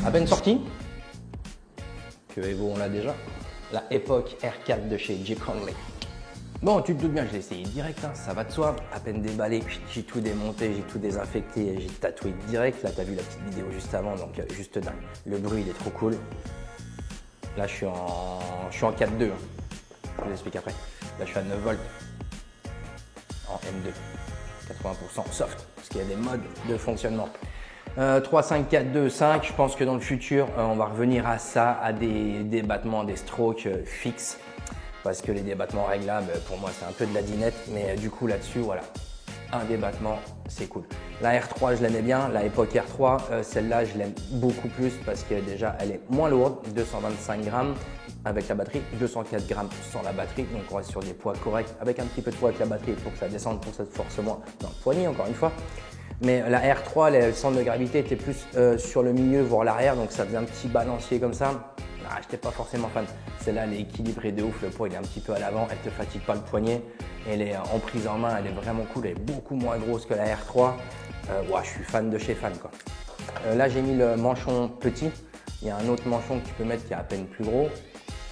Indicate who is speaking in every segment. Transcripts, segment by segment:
Speaker 1: À peine sorti, que Evo on l'a déjà, la Epoch R4 de chez J. Conley. Bon, tu te doutes bien, je l'ai essayé direct, hein, ça va de soi, à peine déballé, j'ai tout démonté, j'ai tout désinfecté, j'ai tatoué direct. Là, tu as vu la petite vidéo juste avant, donc juste dingue. Le bruit, il est trop cool. Là, je suis en 4.2, hein. Je vous explique après. Là, je suis à 9 volts en M2, 80% soft, parce qu'il y a des modes de fonctionnement. 3, 5, 4, 2, 5, je pense que dans le futur, on va revenir à ça, à des débattements, des strokes fixes. Parce que les débattements réglables, pour moi, c'est un peu de la dinette. Mais du coup, là-dessus, voilà, un débattement, c'est cool. La R3, je l'aimais bien. La Epoch R3, celle-là, je l'aime beaucoup plus parce que déjà, elle est moins lourde, 225 grammes avec la batterie, 204 grammes sans la batterie. Donc, on reste sur des poids corrects avec un petit peu de poids avec la batterie pour que ça descende, pour que ça se force moins dans le poignet, encore une fois. Mais la R3, le centre de gravité était plus sur le milieu, voire l'arrière. Donc, ça faisait un petit balancier comme ça. Ah, je n'étais pas forcément fan. Celle-là, elle est équilibrée de ouf. Le poids, il est un petit peu à l'avant. Elle ne te fatigue pas le poignet. Elle est en prise en main. Elle est vraiment cool. Elle est beaucoup moins grosse que la R3. Ouais, je suis fan de chez fan, quoi. Là, j'ai mis le manchon petit. Il y a un autre manchon que tu peux mettre qui est à peine plus gros.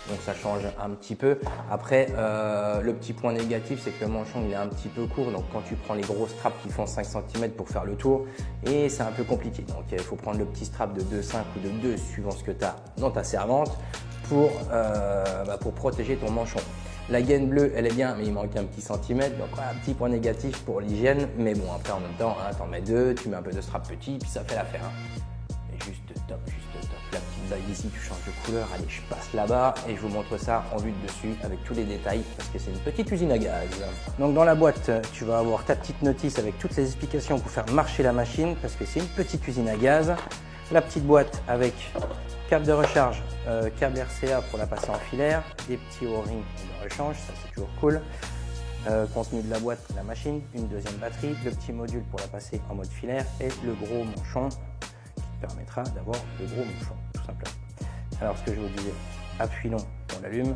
Speaker 1: Donc, ça change un petit peu. Après, le petit point négatif, c'est que le manchon, il est un petit peu court. Donc, quand tu prends les gros straps qui font 5 cm pour faire le tour, et c'est un peu compliqué. Donc, il faut prendre le petit strap de 2,5 ou de 2, suivant ce que tu as dans ta servante, pour protéger ton manchon. La gaine bleue, elle est bien, mais il manque un petit centimètre. Donc, un petit point négatif pour l'hygiène. Mais bon, après, en même temps, hein, tu en mets 2, tu mets un peu de strap petit, puis ça fait l'affaire. Hein. Et juste top, juste top. La petite bague ici, tu changes de couleur. Allez, je passe là-bas et je vous montre ça en vue de dessus avec tous les détails parce que c'est une petite usine à gaz. Donc dans la boîte, tu vas avoir ta petite notice avec toutes les explications pour faire marcher la machine parce que c'est une petite usine à gaz. La petite boîte avec câble de recharge, câble RCA pour la passer en filaire, des petits O-rings de rechange, ça c'est toujours cool. Contenu de la boîte, la machine, une deuxième batterie, le petit module pour la passer en mode filaire et le gros manchon permettra d'avoir le gros manchon, tout simplement. Alors, ce que je vous disais, appui long, on l'allume.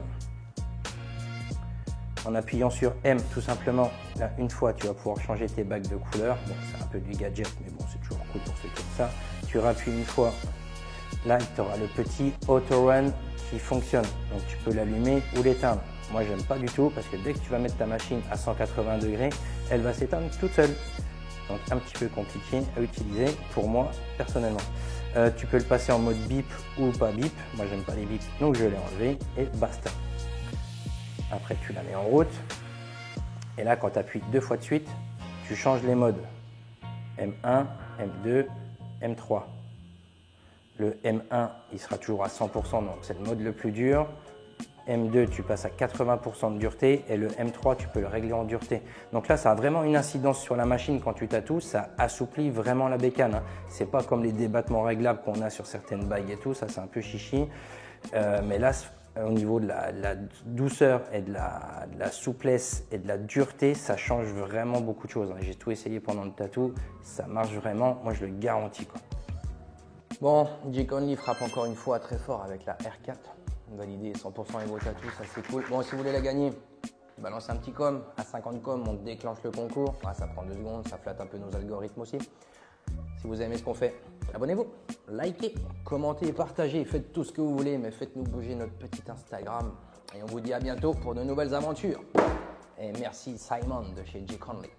Speaker 1: En appuyant sur M, tout simplement, là, une fois, tu vas pouvoir changer tes bagues de couleur. Bon, c'est un peu du gadget, mais bon, c'est toujours cool pour ceux qui aiment ça. Tu rappuies une fois, là, tu auras le petit Auto Run qui fonctionne. Donc, tu peux l'allumer ou l'éteindre. Moi, j'aime pas du tout parce que dès que tu vas mettre ta machine à 180 degrés, elle va s'éteindre toute seule. Donc un petit peu compliqué à utiliser pour moi personnellement. Tu peux le passer en mode bip ou pas bip. Moi j'aime pas les bips donc je l'ai enlevé et basta. Après tu la mets en route et là quand tu appuies 2 fois de suite, tu changes les modes. M1, M2, M3. Le M1 il sera toujours à 100% donc c'est le mode le plus dur. M2, tu passes à 80% de dureté et le M3, tu peux le régler en dureté. Donc là, ça a vraiment une incidence sur la machine quand tu tatoues, ça assouplit vraiment la bécane. Hein. C'est pas comme les débattements réglables qu'on a sur certaines bagues et tout, ça c'est un peu chichi. Mais là, au niveau de la douceur et de la souplesse et de la dureté, ça change vraiment beaucoup de choses. Hein. J'ai tout essayé pendant le tatou, ça marche vraiment, moi je le garantis, quoi. Bon, J. Conley frappe encore une fois très fort avec la R4. Validé 100% Evo Tattoo, ça c'est cool. Bon, si vous voulez la gagner, balancez un petit com. À 50 com, on déclenche le concours. Ah, ça prend 2 secondes, ça flatte un peu nos algorithmes aussi. Si vous aimez ce qu'on fait, abonnez-vous, likez, commentez, partagez, faites tout ce que vous voulez, mais faites-nous bouger notre petit Instagram. Et on vous dit à bientôt pour de nouvelles aventures. Et merci Simon de chez J. Conley.